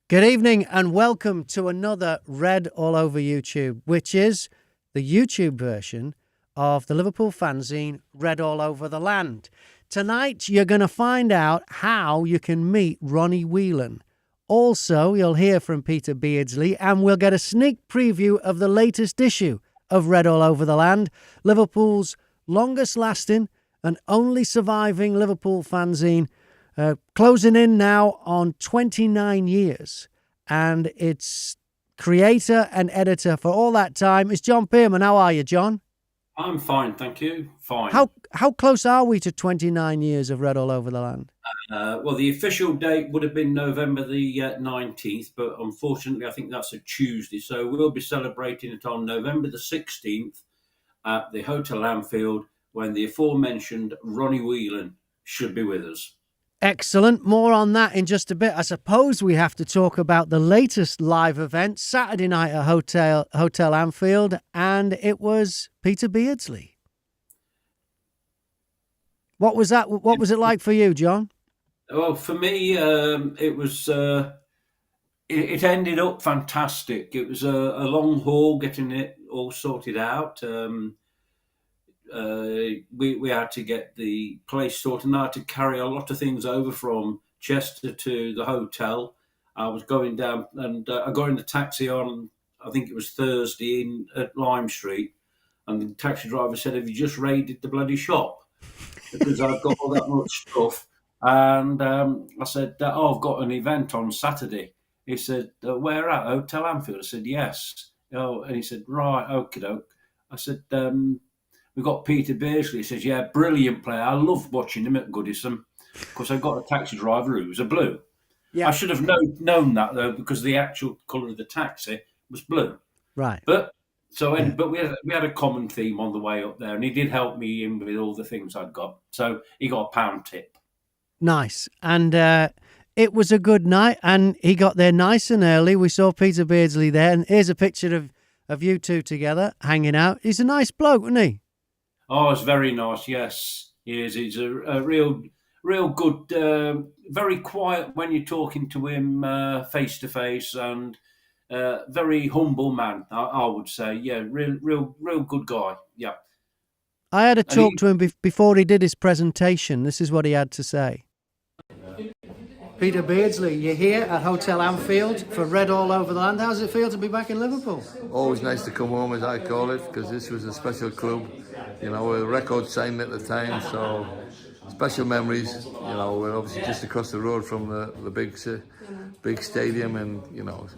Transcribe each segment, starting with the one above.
Good evening and welcome to another Red All Over YouTube, which is the YouTube version of the Liverpool fanzine Red All Over the Land. Tonight you're going to find out how you can meet Ronnie Whelan. Also, you'll hear from Peter Beardsley and we'll get a sneak preview of the latest issue of Red All Over the Land, Liverpool's longest lasting and only surviving Liverpool fanzine, closing in now on 29 years. And its creator and editor for all that time is John Pearman. How are you, John? I'm fine, thank you. Fine. How close are we to 29 years of Red All Over the Land? Well, the official date would have been November the 19th, but unfortunately I think that's a Tuesday. So we'll be celebrating it on November the 16th at the Hotel Anfield when the aforementioned Ronnie Whelan should be with us. Excellent. More on that in just a bit. I suppose we have to talk about the latest live event, Saturday night at Hotel Anfield, and it was Peter Beardsley. What was that? What was it like for you, John? Well, for me, it was. It ended up fantastic. It was a long haul getting it all sorted out. We had to get the place sorted, and I had to carry a lot of things over from Chester to the hotel. I was going down, and I got in the taxi on, I think it was Thursday, at Lime Street, and the taxi driver said, "Have you just raided the bloody shop?" Because I've got all that much stuff. And I said, "Oh, I've got an event on Saturday." He said, "Where at? Hotel Anfield?" I said, "Yes." Oh, and he said, "Right, okie doke." I said, "We've got Peter Beardsley." He says, "Yeah, brilliant player. I loved watching him at Goodison because I got a taxi driver who was a blue." Yeah. I should have known that, though, because the actual colour of the taxi was blue. Right. But we had a common theme on the way up there, and he did help me in with all the things I'd got. So he got a pound tip. Nice. And it was a good night, and he got there nice and early. We saw Peter Beardsley there, and here's a picture of you two together hanging out. He's a nice bloke, isn't he? Oh, it's very nice. Yes, he is. He's a real good, very quiet when you're talking to him face to face, and very humble man. I would say, yeah, real good guy. Yeah. I had a talk to him before he did his presentation. This is what he had to say. Peter Beardsley, you're here at Hotel Anfield for Red All Over the Land. How does it feel to be back in Liverpool? Always nice to come home, as I call it, because this was a special club. You know, a record signed at the time, so special memories. You know, we're obviously just across the road from the big stadium, and you know,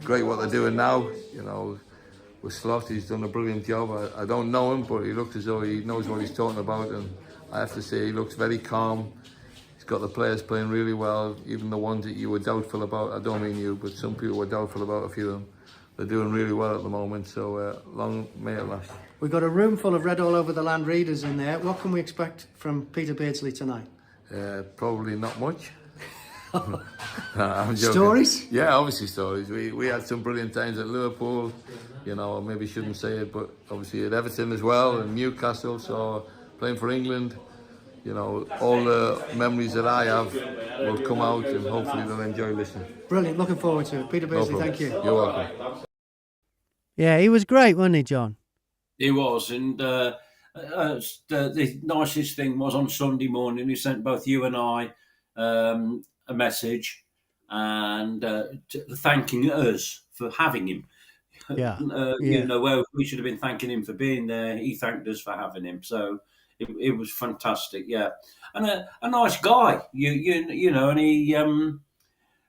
great what they're doing now. You know, with Slot, he's done a brilliant job. I don't know him, but he looked as though he knows what he's talking about, and I have to say he looks very calm. He's got the players playing really well, even the ones that you were doubtful about. I don't mean you, but some people were doubtful about a few of them. They're doing really well at the moment, so long may it last. We've got a room full of Red All Over the Land readers in there. What can we expect from Peter Beardsley tonight? Probably not much. I'm joking. Stories? Yeah, obviously stories. We had some brilliant times at Liverpool, you know, I maybe shouldn't say it, but obviously at Everton as well, and Newcastle, so playing for England. You know, all the memories that I have will come out, and hopefully they'll enjoy listening. Brilliant, looking forward to it. Peter Beardsley, thank you. You're welcome. Yeah, he was great, wasn't he, John? He was, and the nicest thing was on Sunday morning, he sent both you and I a message and thanking us for having him. Yeah. You know, well, we should have been thanking him for being there. He thanked us for having him. So it was fantastic, yeah. And a nice guy, you know, and he,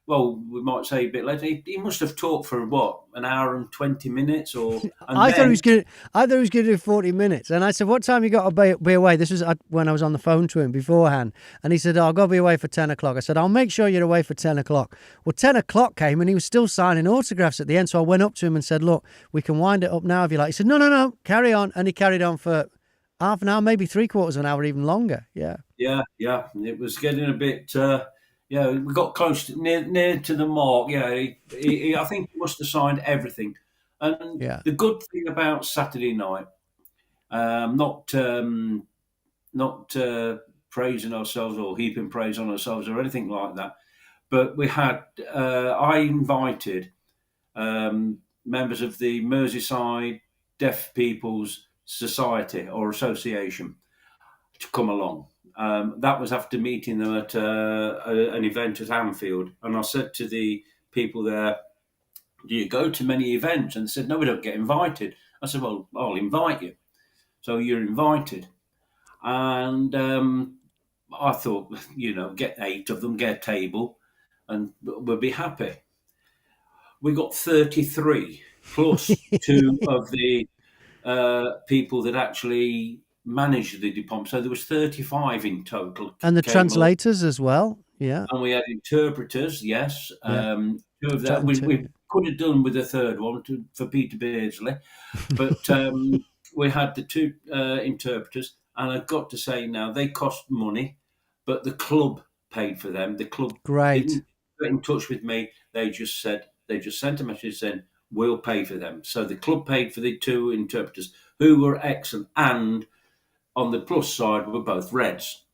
well, we might say a bit later, he must have talked for what, an hour and 20 minutes, or. I thought he was going to do 40 minutes, and I said, "What time you got to be away?" This was when I was on the phone to him beforehand, and he said, "Oh, I've got to be away for 10 o'clock." I said, "I'll make sure you're away for 10 o'clock." Well, 10 o'clock came, and he was still signing autographs at the end. So I went up to him and said, "Look, we can wind it up now if you like." He said, "No, carry on," and he carried on for half an hour, maybe 3/4 of an hour, even longer. Yeah. Yeah. It was getting a bit. Yeah, we got close near to the mark. Yeah, I think he must have signed everything. And the good thing about Saturday night, not praising ourselves or heaping praise on ourselves or anything like that, But we had, I invited members of the Merseyside Deaf People's Society or Association to come along. That was after meeting them at an event at Anfield. And I said to the people there, do you go to many events? And they said, no, we don't get invited. I said, well, I'll invite you. So you're invited. And I thought, get 8 of them, get a table, and we'll be happy. We got 33, plus 2 of the people that actually managed the department. So there was 35 in total. And the translators as well. Yeah. And we had interpreters, yes. Yeah. 2 of them. We could have done with a third one for Peter Beardsley. But we had the 2 interpreters. And I've got to say now, they cost money, but the club paid for them. The club didn't get in touch with me. They just sent a message saying, we'll pay for them. So the club paid for the 2 interpreters, who were excellent. And on the plus side, were both Reds.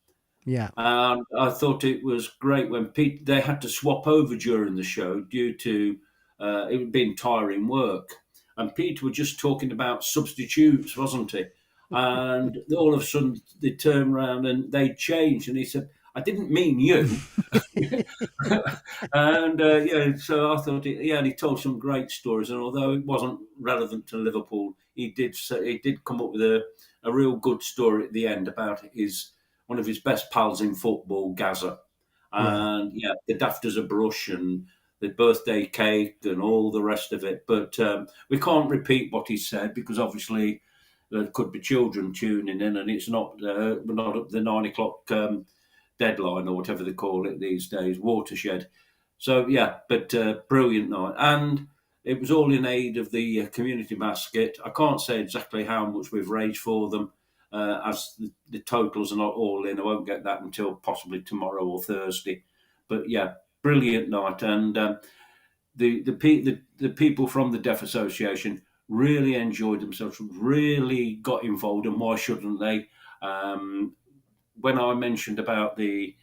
Yeah. And I thought it was great when they had to swap over during the show due to it being tiring work. And Peter was just talking about substitutes, wasn't he? And all of a sudden they turned around and they changed. And he said, I didn't mean you. And so I thought, and he told some great stories. And although it wasn't relevant to Liverpool, he did come up with a real good story at the end about one of his best pals in football, Gaza. And the daft as a brush and the birthday cake and all the rest of it. But we can't repeat what he said because obviously there could be children tuning in, and it's not we're not up the 9 o'clock deadline or whatever they call it these days, watershed. So but brilliant night, and it was all in aid of the community basket. I can't say exactly how much we've raised for them, as the totals are not all in. I won't get that until possibly tomorrow or Thursday. But brilliant night, and the people from the Deaf Association really enjoyed themselves, really got involved, and why shouldn't they? When I mentioned about the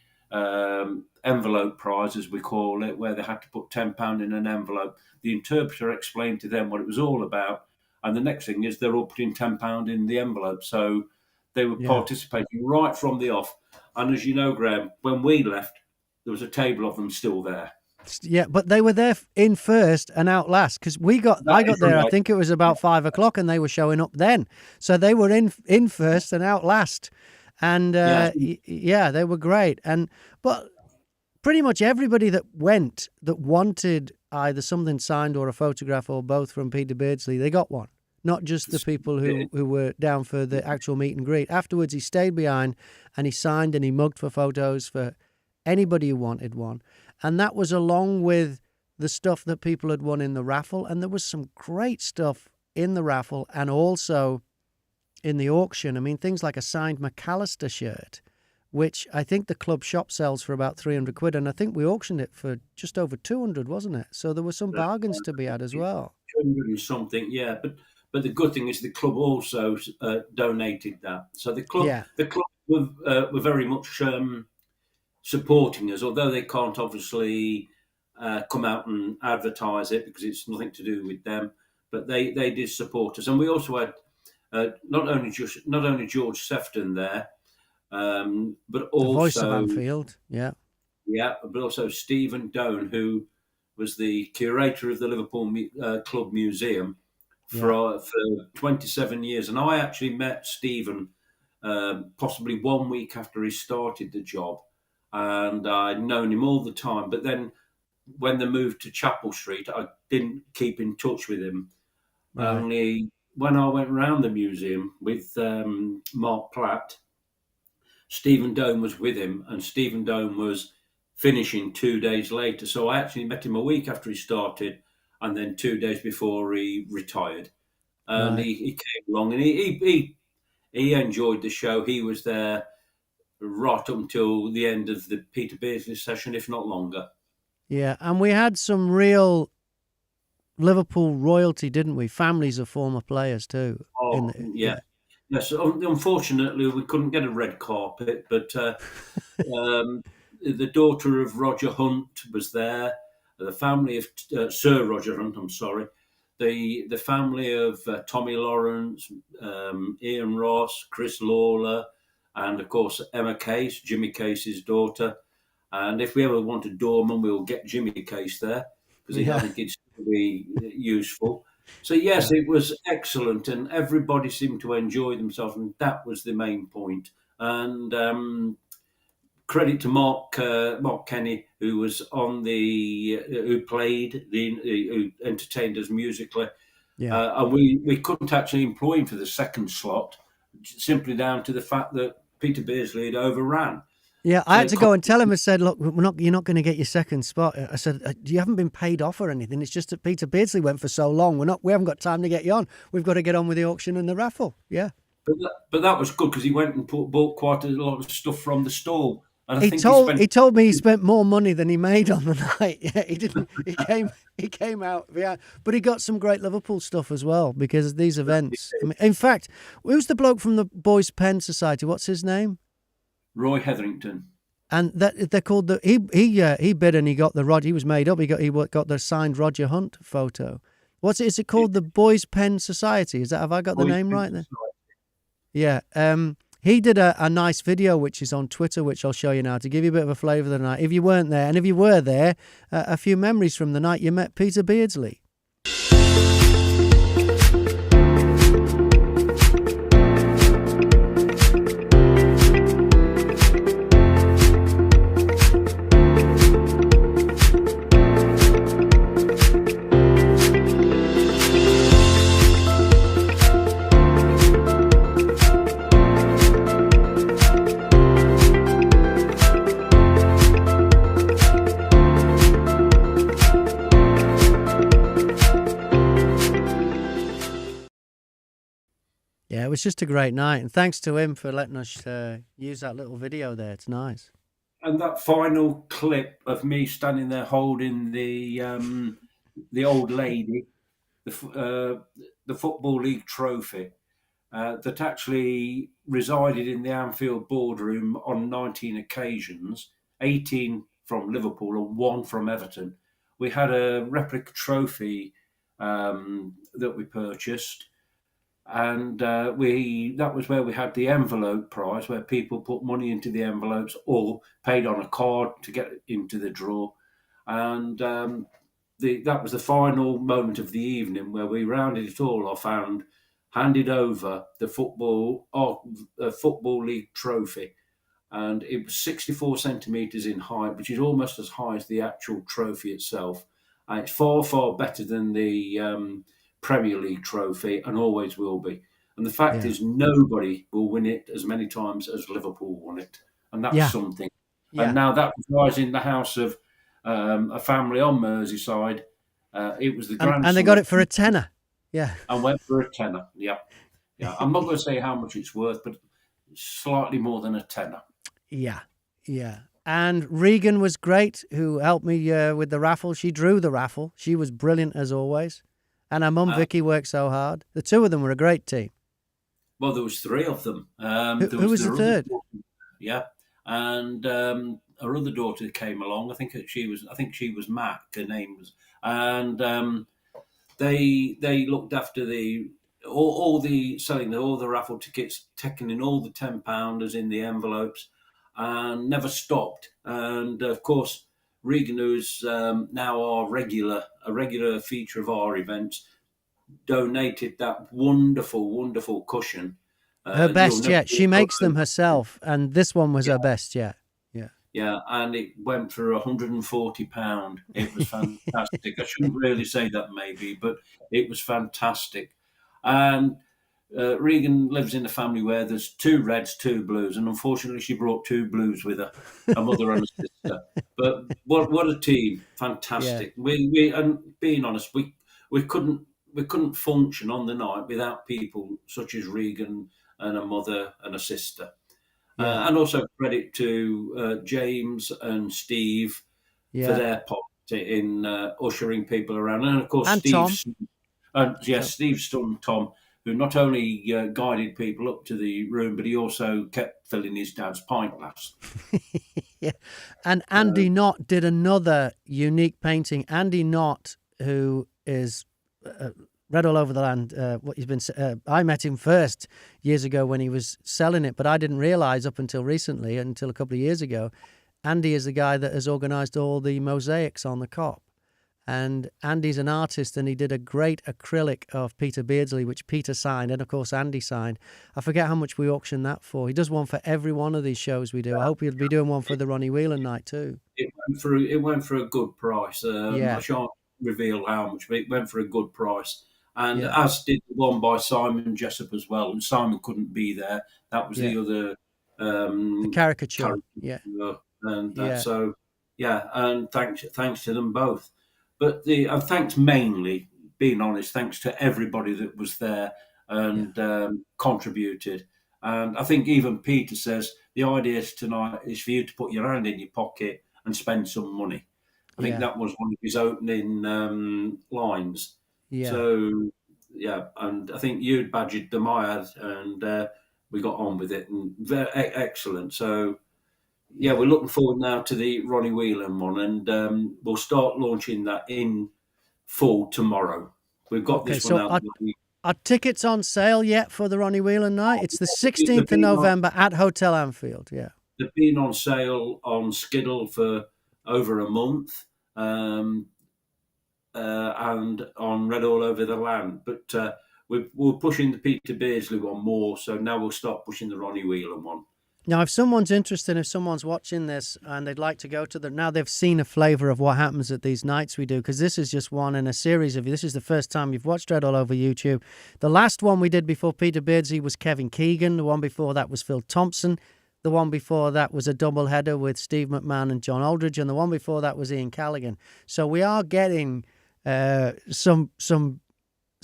envelope prize, as we call it, where they had to put £10 in an envelope, the interpreter explained to them what it was all about, and the next thing is they're all putting £10 in the envelope. So they were participating right from the off. And as you know, Graham, when we left, there was a table of them still there. Yeah, but they were there in first and out last, because I got there, right. I think it was about 5 o'clock, and they were showing up then. So they were in first and out last. And they were great. But pretty much everybody that went that wanted either something signed or a photograph or both from Peter Beardsley, they got one. Not just the people who were down for the actual meet and greet. Afterwards, he stayed behind and he signed and he mugged for photos for anybody who wanted one. And that was along with the stuff that people had won in the raffle. And there was some great stuff in the raffle and also in the auction. I mean, things like a signed McAllister shirt, which I think the club shop sells for about 300 quid. And I think we auctioned it for just over 200, wasn't it? So there were some bargains to be had as well. 200 and something, yeah. But the good thing is the club also donated that. So the club were very much supporting us, although they can't obviously come out and advertise it because it's nothing to do with them. But they did support us, and we also had not only George Sefton there, but also the voice of Anfield, but also Stephen Doan, who was the curator of the Liverpool Club Museum for 27 years, and I actually met Stephen possibly 1 week after he started the job. And I'd known him all the time. But then when they moved to Chapel Street, I didn't keep in touch with him. Right. Only when I went around the museum with Mark Platt, Stephen Doan was with him, and Stephen Doan was finishing 2 days later. So I actually met him a week after he started, and then 2 days before he retired. And he came along, and he enjoyed the show. He was there right up until the end of the Peter Beardsley session, if not longer. Yeah, and we had some real Liverpool royalty, didn't we? Families of former players too. Yes. Unfortunately, we couldn't get a red carpet, but the daughter of Roger Hunt was there. The family of Sir Roger Hunt. I'm sorry. The family of Tommy Lawrence, Ian Ross, Chris Lawler, and of course Emma Case, Jimmy Case's daughter. And if we ever want a doorman, we'll get Jimmy Case there because I think it's to be useful. So yes, it was excellent, and everybody seemed to enjoy themselves, and that was the main point. And credit to Mark Kenny, who was on who played, who entertained us musically. Yeah. And we couldn't actually employ him for the second slot, simply down to the fact that Peter Beardsley had overran. Yeah, I had to go and tell him. I said, "Look, you're not going to get your second spot." I said, "You haven't been paid off or anything. It's just that Peter Beardsley went for so long. We haven't got time to get you on. We've got to get on with the auction and the raffle." Yeah. But that was good because he went and bought quite a lot of stuff from the stall. And he told me he spent more money than he made on the night. Yeah, he didn't. He came out. Yeah, but he got some great Liverpool stuff as well because of these events. I mean, in fact, who's the bloke from the Boys Pen Society? What's his name? Roy Hetherington. And they're called he bid and he got the Rod. He was made up. He got the signed Roger Hunt photo. Is it called the Boys Pen Society? Have I got the name right there? Yeah. He did a nice video which is on Twitter, which I'll show you now to give you a bit of a flavour of the night. If you weren't there, and if you were there, a few memories from the night you met Peter Beardsley. Yeah, it was just a great night, and thanks to him for letting us use that little video there. It's nice. And that final clip of me standing there holding the old lady, the Football League trophy that actually resided in the Anfield boardroom on 19 occasions, 18 from Liverpool and 1 from Everton. We had a replica trophy that we purchased. And that was where we had the envelope prize, where people put money into the envelopes or paid on a card to get into the draw. And that was the final moment of the evening where we rounded it all off and handed over the Football League trophy. And it was 64 centimetres in height, which is almost as high as the actual trophy itself. And it's far, far better than the Premier League trophy and always will be. And the fact is nobody will win it as many times as Liverpool won it. And that's something. Yeah. And now that was in the house of a family on Merseyside. It was the grandson. And they got it for a tenner. Yeah. And went for a tenner. Yeah. Yeah. I'm not going to say how much it's worth, but slightly more than a tenner. Yeah. Yeah. And Regan was great, who helped me with the raffle. She drew the raffle. She was brilliant as always. And our mum, Vicky, worked so hard. The two of them were a great team. Well, there was 3 of them. Who was the third? Yeah. And her other daughter came along. I think she was Mack, her name was. And they looked after all the raffle tickets, taking in all the £10 in the envelopes, and never stopped. And of course, Regan, who's now a regular feature of our events, donated that wonderful, wonderful cushion. Her best yet. She makes them herself, and this one was her best yet. Yeah. Yeah, and it went for £140. It was fantastic. I shouldn't really say that maybe, but it was fantastic. And Regan lives in a family where there's 2 reds, 2 blues, and unfortunately she brought 2 blues with her, a mother and a sister. But what a team! Fantastic. Yeah. We and being honest, we couldn't function on the night without people such as Regan and a mother and a sister. Yeah. And also credit to James and Steve for their part in ushering people around, and of course Steve's son Tom, who not only guided people up to the room, but he also kept filling his dad's pint glass. Yeah. And Andy Knott did another unique painting. Andy Knott, who is read all over the land. What he's been. I met him first years ago when he was selling it, but I didn't realise up until recently, until a couple of years ago, Andy is the guy that has organised all the mosaics on the Kop. And Andy's an artist, and he did a great acrylic of Peter Beardsley, which Peter signed, and of course Andy signed. I forget how much we auctioned that for. He does one for every one of these shows we do. I hope he'll be doing one for the Ronnie Whelan night too. It went for a good price. I shan't reveal how much, but it went for a good price. And as did the one by Simon Jessup as well. And Simon couldn't be there. That was the other the caricature. So and thanks to them both. But thanks mainly, being honest, thanks to everybody that was there and contributed. And I think even Peter says the idea tonight is for you to put your hand in your pocket and spend some money. I think that was one of his opening lines. Yeah. So, and I think you'd badgered them, I had, and we got on with it, and very excellent. So, we're looking forward now to the Ronnie Whelan one, and we'll start launching that in full tomorrow. We've got this one out. Are tickets on sale yet for the Ronnie Whelan night? It's the 16th of November at Hotel Anfield, They've been on sale on Skiddle for over a month. And on Read All Over the Land. But we're pushing the Peter Beardsley one more, so now we'll start pushing the Ronnie Whelan one. Now, if someone's interested, if someone's watching this and they'd like to go to now they've seen a flavour of what happens at these nights we do, because this is just one in a series of, this is the first time you've watched Read All Over YouTube. The last one we did before Peter Beardsley was Kevin Keegan. The one before that was Phil Thompson. The one before that was a double header with Steve McMahon and John Aldridge. And the one before that was Ian Callaghan. So we are getting some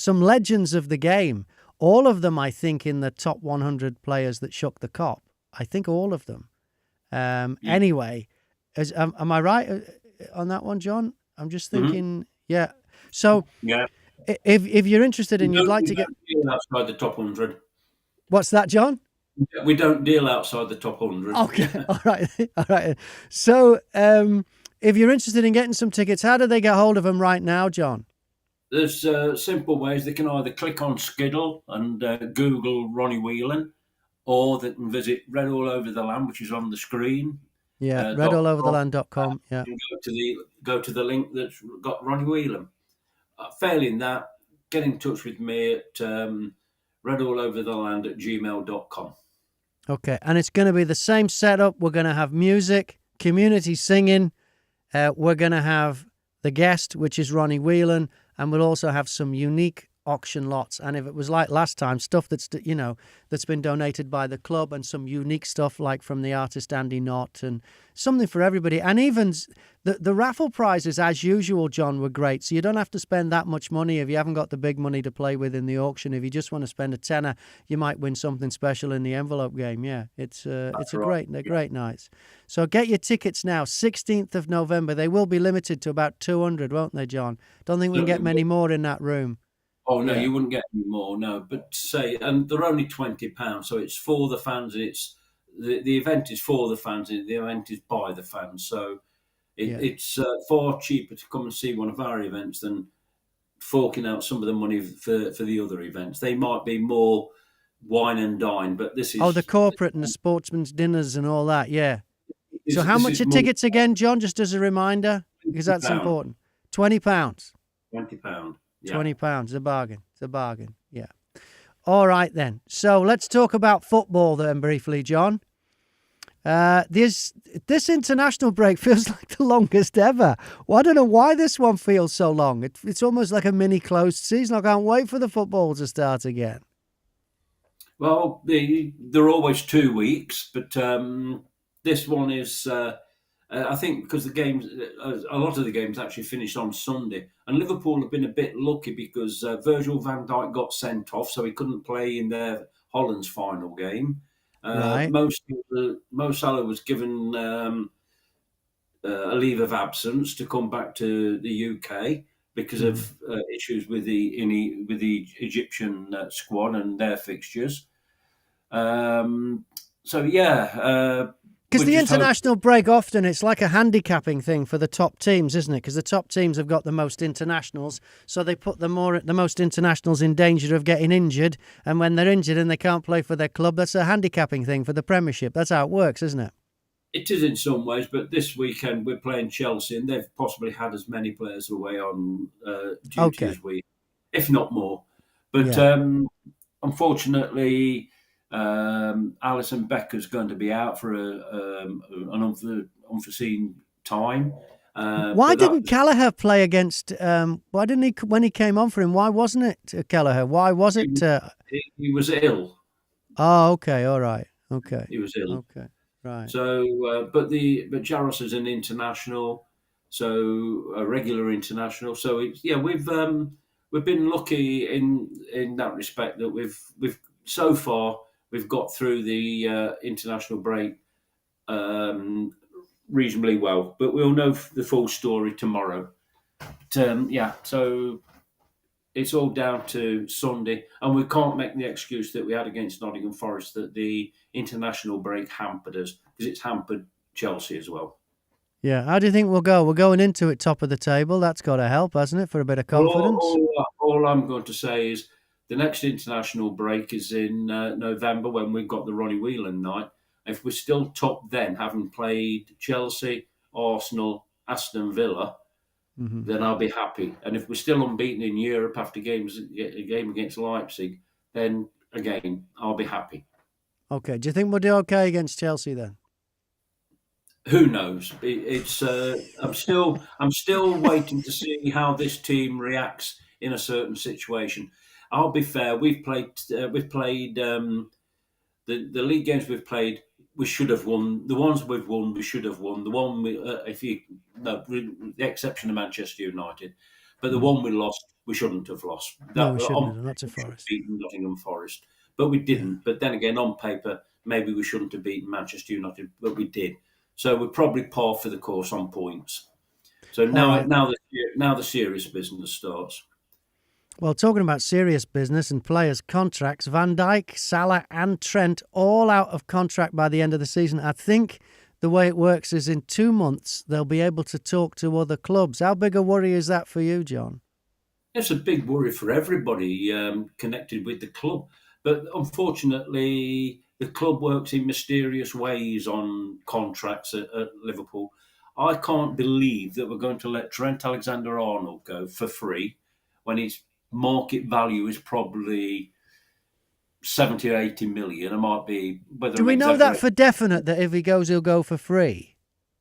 legends of the game. All of them, I think, in the top 100 players that shook the Kop. I think all of them. Anyway, am I right on that one, John? I'm just thinking, So, if you're interested and you'd like to get outside the top 100, what's that, John? We don't deal outside the top 100. Okay, all right. So, if you're interested in getting some tickets, how do they get hold of them right now, John? There's simple ways. They can either click on Skiddle and Google Ronnie Whelan, or they can visit Read All Over the Land, which is on the screen. Yeah, readallovertheland.com. Yeah. And go to the link that's got Ronnie Whelan. Failing that, get in touch with me at readallovertheland@gmail.com. Okay, and it's going to be the same setup. We're going to have music, community singing. We're going to have the guest, which is Ronnie Whelan, and we'll also have some unique auction lots. And if it was like last time, stuff that's been donated by the club, and some unique stuff like from the artist Andy Knott, and something for everybody. And even the raffle prizes, as usual, John, were great. So you don't have to spend that much money if you haven't got the big money to play with in the auction. If you just want to spend a tenner, you might win something special in the envelope game. Yeah, they're great nights. So get your tickets now, 16th of November. They will be limited to about 200, won't they, John? Don't think we can get many more in that room. Oh, no, you wouldn't get any more, no. But and they're only £20, so it's for the fans. It's the event is for the fans. The event is by the fans. So it's far cheaper to come and see one of our events than forking out some of the money for the other events. They might be more wine and dine, but this is... Oh, the corporate and the sportsman's dinners and all that, yeah. So how much are tickets again, John, just as a reminder? Because that's important. £20. £20. Yeah. £20, it's a bargain. It's a bargain, yeah. All right, then. So let's talk about football then briefly, John. This international break feels like the longest ever. Well, I don't know why this one feels so long. It's almost like a mini closed season. I can't wait for the football to start again. Well, they're always 2 weeks, but this one is... I think because a lot of the games actually finished on Sunday, and Liverpool have been a bit lucky because Virgil van Dijk got sent off, so he couldn't play in their Holland's final game. Right. Mo Salah was given a leave of absence to come back to the UK because of issues with the Egyptian squad and their fixtures. Because the international break often, it's like a handicapping thing for the top teams, isn't it? Because the top teams have got the most internationals, so they put the most internationals in danger of getting injured, and when they're injured and they can't play for their club, that's a handicapping thing for the Premiership. That's how it works, isn't it? It is in some ways, but this weekend we're playing Chelsea, and they've possibly had as many players away on duty as we, if not more. But unfortunately, Alison Becker's going to be out for an unforeseen time. Why didn't Kelleher play against? Why didn't he when he came on for him? Why wasn't it Kelleher? Why was it? He was ill. Oh, okay, all right, okay. He was ill. Okay, right. So, but Jaros is an international, so a regular international. So we've been lucky in that respect that we've so far we've got through the international break reasonably well, but we'll know the full story tomorrow. But, so it's all down to Sunday, and we can't make the excuse that we had against Nottingham Forest that the international break hampered us, because it's hampered Chelsea as well. Yeah, how do you think we'll go? We're going into it top of the table. That's got to help, hasn't it, for a bit of confidence? All I'm going to say is the next international break is in November, when we've got the Ronnie Whelan night. If we're still top then, having played Chelsea, Arsenal, Aston Villa, then I'll be happy. And if we're still unbeaten in Europe after a game against Leipzig, then again, I'll be happy. Okay. Do you think we'll do okay against Chelsea then? Who knows? I'm still waiting to see how this team reacts in a certain situation. I'll be fair. We've played the league games we've played. We should have won. The ones we've won, we should have won. The one the exception of Manchester United, but the one we lost, we shouldn't have lost. No, we shouldn't have. That's a Forest. Beaten Nottingham Forest, but we didn't. Yeah. But then again, on paper, maybe we shouldn't have beaten Manchester United, but we did. So we're probably par for the course on points. So now the serious business starts. Well, talking about serious business and players' contracts, Van Dijk, Salah and Trent all out of contract by the end of the season. I think the way it works is in 2 months they'll be able to talk to other clubs. How big a worry is that for you, John? It's a big worry for everybody connected with the club. But unfortunately, the club works in mysterious ways on contracts at Liverpool. I can't believe that we're going to let Trent Alexander-Arnold go for free when his market value is probably 70 or 80 million. It might be. Do we know that for definite, that if he goes, he'll go for free?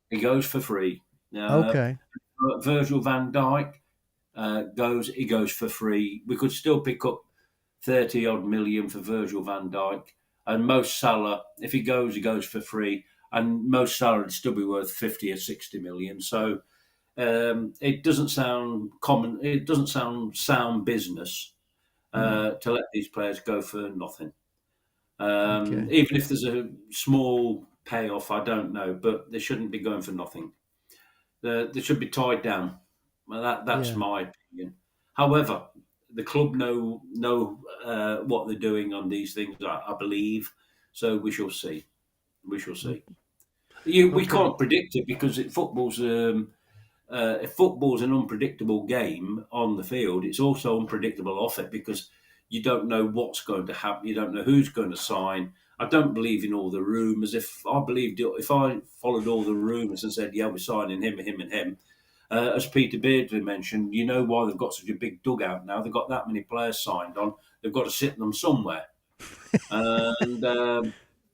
He goes for free. Okay. Virgil van Dijk he goes for free. We could still pick up 30 odd million for Virgil van Dijk. And Mo Salah, if he goes for free. And Mo Salah would still be worth 50 or 60 million. So it doesn't sound common. It doesn't sound sound business to let these players go for nothing. Even if there's a small payoff, I don't know, but they shouldn't be going for nothing. They should be tied down. Well, that's my opinion. However, the club know what they're doing on these things, I believe. So we shall see. We shall see. We can't predict it because football's an unpredictable game on the field. It's also unpredictable off it because you don't know what's going to happen. You don't know who's going to sign. I don't believe in all the rumours. If I followed all the rumours and said, yeah, we're signing him and him, as Peter Beardsley mentioned, you know why they've got such a big dugout now. They've got that many players signed on. They've got to sit them somewhere. And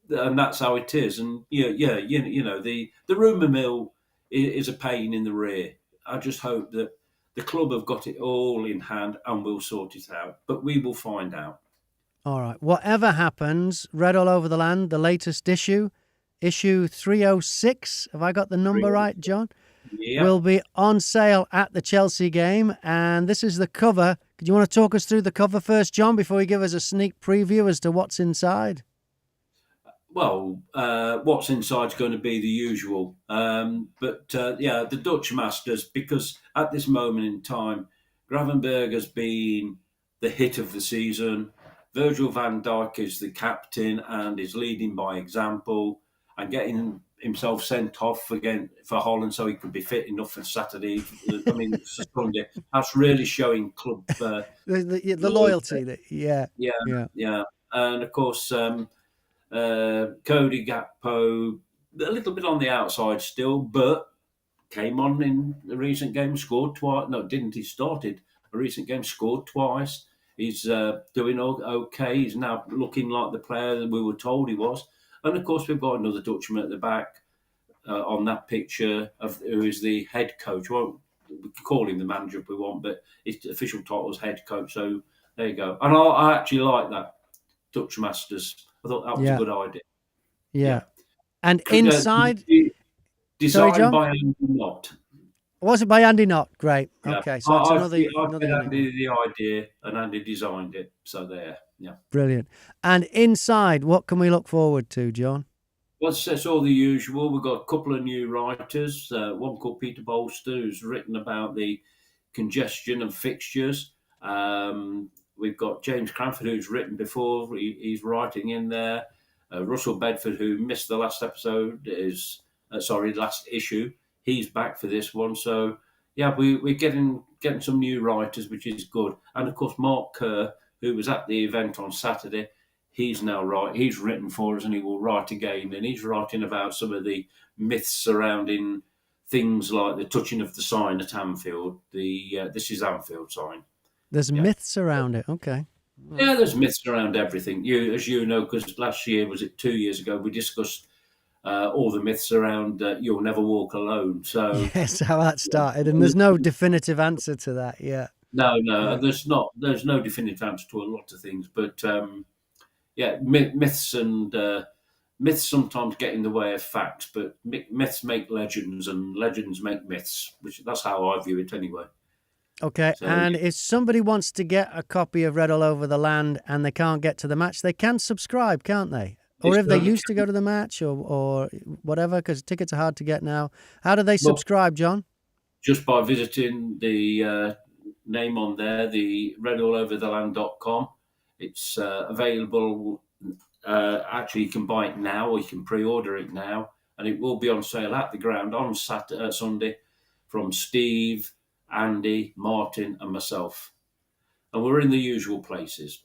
that's how it is. And the rumour mill is a pain in the rear. I just hope that the club have got it all in hand and will sort it out. But we will find out. All right. Whatever happens, Red All Over the Land, the latest issue 306, have I got the number right, John? Yeah. Will be on sale at the Chelsea game. And this is the cover. Do you want to talk us through the cover first, John, before you give us a sneak preview as to what's inside? Well, what's inside is going to be the usual. The Dutch Masters, because at this moment in time, Gravenberg has been the hit of the season. Virgil van Dijk is the captain and is leading by example and getting himself sent off again for Holland so he could be fit enough for Saturday. I mean, for Sunday. That's really showing club The loyalty. Yeah. yeah. And of course, Cody Gakpo, a little bit on the outside still, but came on in the recent game, scored twice. No, didn't he? Started a recent game, scored twice. He's doing okay. He's now looking like the player that we were told he was. And of course, we've got another Dutchman at the back on that picture who is the head coach. Well, we can call him the manager if we want, but his official title is head coach. So there you go. And I actually like that, Dutch Masters. I thought that was a good idea. Yeah. And inside... Designed by Andy Knott. Was it by Andy Knott? Great. Yeah. Okay, so it's another Andy the idea, and Andy designed it. So there, yeah. Brilliant. And inside, what can we look forward to, John? Well, it's all the usual. We've got a couple of new writers. One called Peter Bolster, who's written about the congestion and fixtures. We've got James Cranford, who's written before. He's writing in there. Russell Bedford, who missed the last episode, last issue. He's back for this one. So, yeah, we're getting some new writers, which is good. And, of course, Mark Kerr, who was at the event on Saturday, he's written for us and he will write again. And he's writing about some of the myths surrounding things like the touching of the sign at Anfield, the This is Anfield sign. There's myths around it, okay. Yeah, there's myths around everything. As you know, because last year, was it 2 years ago, we discussed all the myths around You'll Never Walk Alone. So yes, how that started, and there's no definitive answer to that yet. No, there's not. There's no definitive answer to a lot of things, but myths and myths sometimes get in the way of facts, but myths make legends, and legends make myths. That's how I view it, anyway. Okay, so, and if somebody wants to get a copy of Red All Over the Land and they can't get to the match, they can subscribe, can't they? Or if they used to go to the match or whatever, because tickets are hard to get now. How do they subscribe, John? Just by visiting the name on there, the RAOTL.com. It's available. Actually, you can buy it now or you can pre-order it now. And it will be on sale at the ground on Sunday from Steve, Andy, Martin and myself. And we're in the usual places.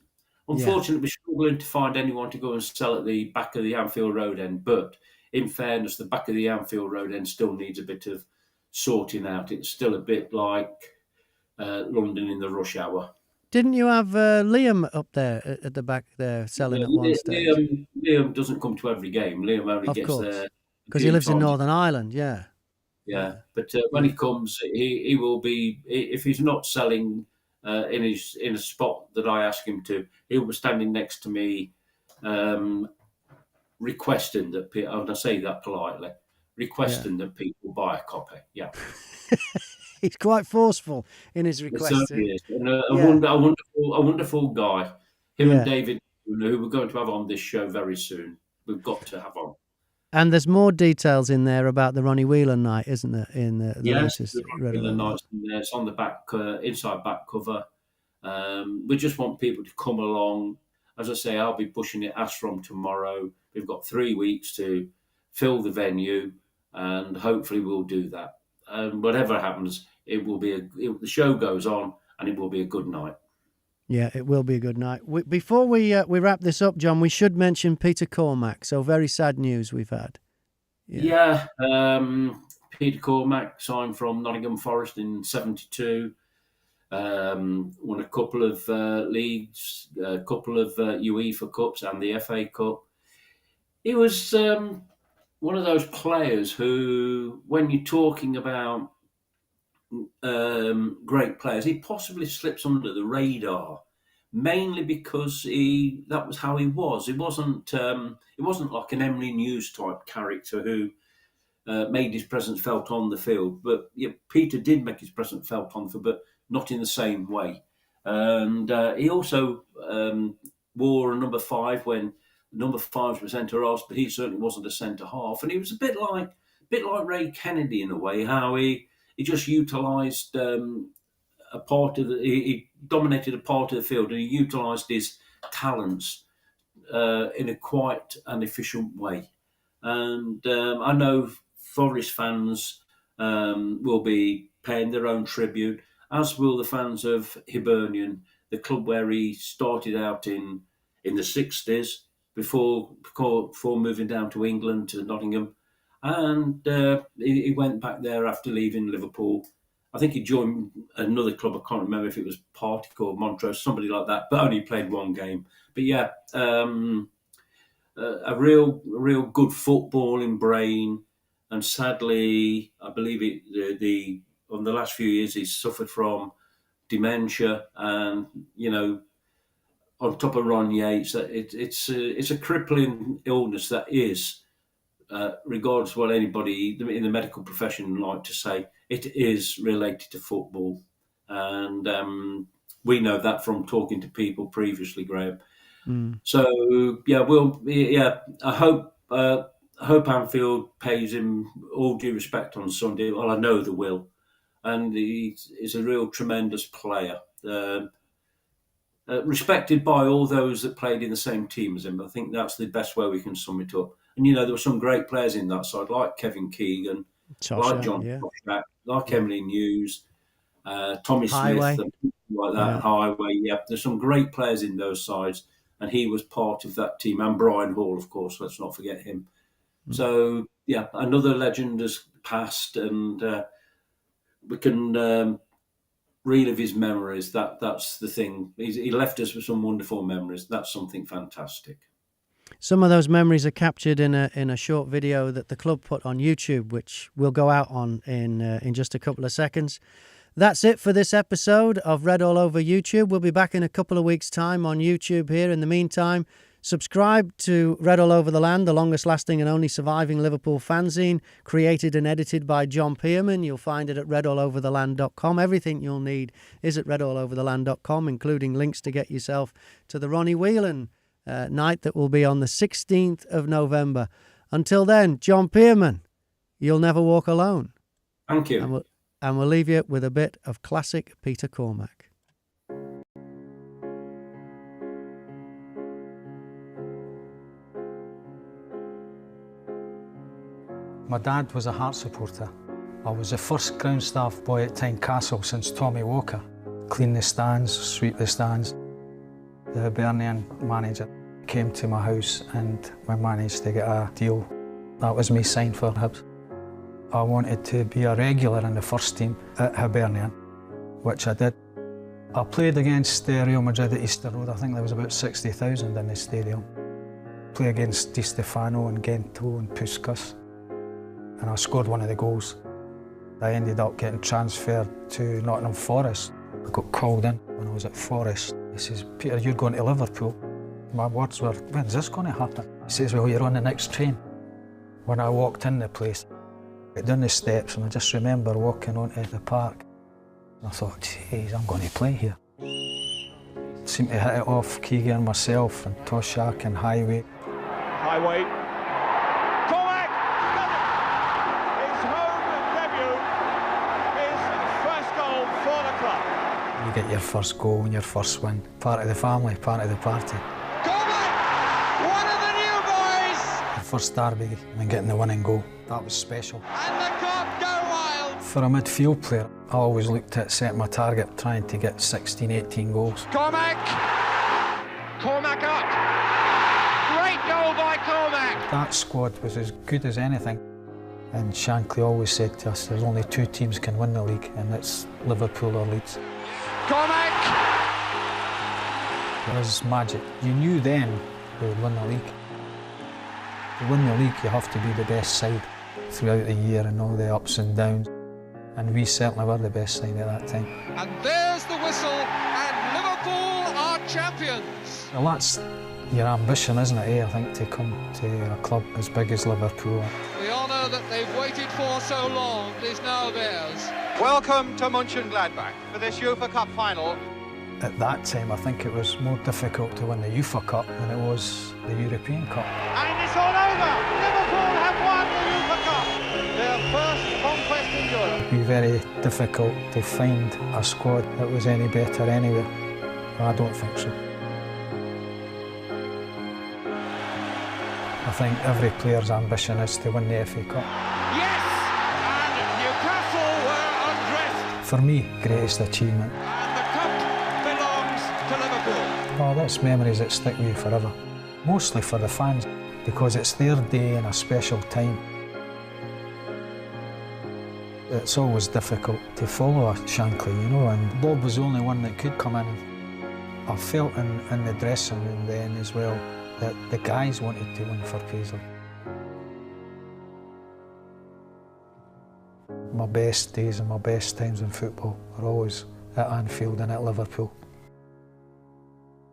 Unfortunately, we're struggling to find anyone to go and sell at the back of the Anfield Road end. But in fairness, the back of the Anfield Road end still needs a bit of sorting out. It's still a bit like London in the rush hour. Didn't you have Liam up there at the back there selling at one stage? Liam doesn't come to every game. Liam only gets there because he lives in Northern Ireland. Yeah. But when he comes, he will be. If he's not selling in a spot that I ask him to, he'll be standing next to me, requesting that people. And I say that politely, requesting that people buy a copy. Yeah. He's quite forceful in his request. He is. And a wonderful guy. Him and David, who we're going to have on this show very soon. We've got to have on. And there's more details in there about the Ronnie Whelan night, isn't there? In the latest Ronnie Whelan night. It's on the back, inside back cover. We just want people to come along. As I say, I'll be pushing it as from tomorrow. We've got 3 weeks to fill the venue, and hopefully we'll do that. And whatever happens, it will be the show goes on, and it will be a good night. Yeah, it will be a good night. Before we wrap this up, John, we should mention Peter Cormack. So very sad news we've had. Yeah, Peter Cormack signed from Nottingham Forest in '72. Won a couple of leagues, a couple of UEFA Cups and the FA Cup. He was one of those players who, when you're talking about great players, he possibly slips under the radar, mainly because that was how he was. It wasn't like an Emily News type character who made his presence felt on the field. But Peter did make his presence felt on the field, but not in the same way. And he also wore a number 5 when number 5s were centre halves, but he certainly wasn't a centre half. And he was a bit like Ray Kennedy in a way, how he just utilised a part of he dominated a part of the field, and he utilised his talents in a quite an efficient way. And I know Forest fans will be paying their own tribute, as will the fans of Hibernian, the club where he started out in the 60s before moving down to England, to Nottingham. And he went back there after leaving Liverpool. I think he joined another club. I can't remember if it was Partick or Montrose, somebody like that, but only played one game. But yeah, a real good footballing brain. And sadly, I believe on the last few years, he's suffered from dementia, and on top of Ron Yates, it's a crippling illness that is, regardless of what anybody in the medical profession like to say, it is related to football, and we know that from talking to people previously, Graham. So I hope Anfield pays him all due respect on Sunday. Well, I know they will, and he's a real tremendous player. Respected by all those that played in the same team as him. I think that's the best way we can sum it up. And, there were some great players in that side, like Kevin Keegan, like John Toshak, like Emily News, Tommy Highway. Smith, and people like that, Highway. Yeah, there's some great players in those sides, and he was part of that team. And Brian Hall, of course, let's not forget him. So, yeah, another legend has passed, and we can relive his memories. That's the thing. He left us with some wonderful memories. That's something fantastic. Some of those memories are captured in a short video that the club put on YouTube, which will go out on in just a couple of seconds. That's it for this episode of Red All Over YouTube. We'll be back in a couple of weeks' time on YouTube here. In the meantime, subscribe to Red All Over the Land, the longest lasting and only surviving Liverpool fanzine, created and edited by John Pearman. You'll find it at redallovertheland.com. Everything you'll need is at redallovertheland.com, including links to get yourself to the Ronnie Whelan night that will be on the 16th of November. Until then, John Pearman, you'll never walk alone. Thank you. And we'll leave you with a bit of classic Peter Cormack. My dad was a Hearts supporter. I was the first ground staff boy at Tynecastle since Tommy Walker. Clean the stands, sweep the stands. The Hibernian manager came to my house and we managed to get a deal. That was me signed for Hibs. I wanted to be a regular in the first team at Hibernian, which I did. I played against Real Madrid at Easter Road. I think there was about 60,000 in the stadium. Played against Di Stefano and Gento and Puskas. And I scored one of the goals. I ended up getting transferred to Nottingham Forest. I got called in when I was at Forest. He says, "Peter, you're going to Liverpool." My words were, "When's this going to happen?" He says, "Well, you're on the next train." When I walked in the place, I got down the steps and I just remember walking onto the park. I thought, geez, I'm going to play here. Seemed to hit it off, Keegan, myself and Toshak and Highway. Highway. Cormack! His home debut. His first goal for the club. You get your first goal and your first win. Part of the family, part of the party. Cormack! One of the new boys! The first derby and getting the winning goal. That was special. And the club go wild! For a midfield player, I always looked at setting my target, trying to get 16, 18 goals. Cormack! Cormack up! Great goal by Cormack! That squad was as good as anything. And Shankly always said to us, there's only two teams can win the league, and it's Liverpool or Leeds. Cormack! It was magic. You knew then we would win the league. To win the league, you have to be the best side throughout the year and all the ups and downs. And we certainly were the best side at that time. And there's the whistle, and Liverpool are champions. Well, that's your ambition, isn't it, I think, to come to a club as big as Liverpool. The honour that they've waited for so long is now theirs. Welcome to Mönchengladbach for this UEFA Cup final. At that time, I think it was more difficult to win the UEFA Cup than it was the European Cup. And it's all over. Liverpool have won the UEFA Cup. Their first conquest in Europe. It would be very difficult to find a squad that was any better anywhere. I don't think so. I think every player's ambition is to win the FA Cup. Yes! And Newcastle were undressed. For me, greatest achievement. And the cup belongs to Liverpool. Oh, that's memories that stick with you forever. Mostly for the fans, because it's their day and a special time. It's always difficult to follow a Shankly, you know, and Bob was the only one that could come in. I felt in the dressing room then as well that the guys wanted to win for Paisley. My best days and my best times in football are always at Anfield and at Liverpool.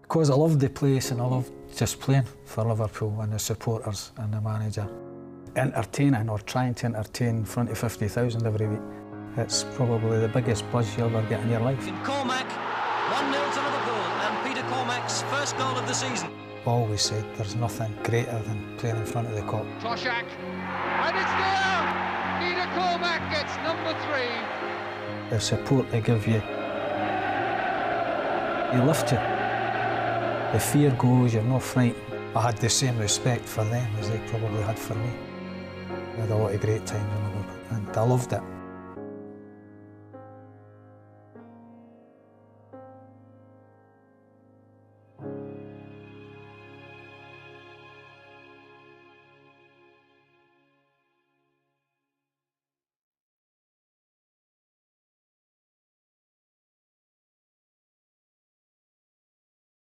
Because I loved the place and I loved just playing for Liverpool and the supporters and the manager. Entertaining or trying to entertain in front of 50,000 every week, it's probably the biggest buzz you'll ever get in your life. Cormack, 1-0 to Liverpool, and Peter Cormack's first goal of the season. Always said there's nothing greater than playing in front of the Kop. Toshak, and it's there! Peter Cormack gets number 3. The support they give you, they lift you. The fear goes, you're not frightened. I had the same respect for them as they probably had for me. We had a lot of great times in Liverpool and I loved it.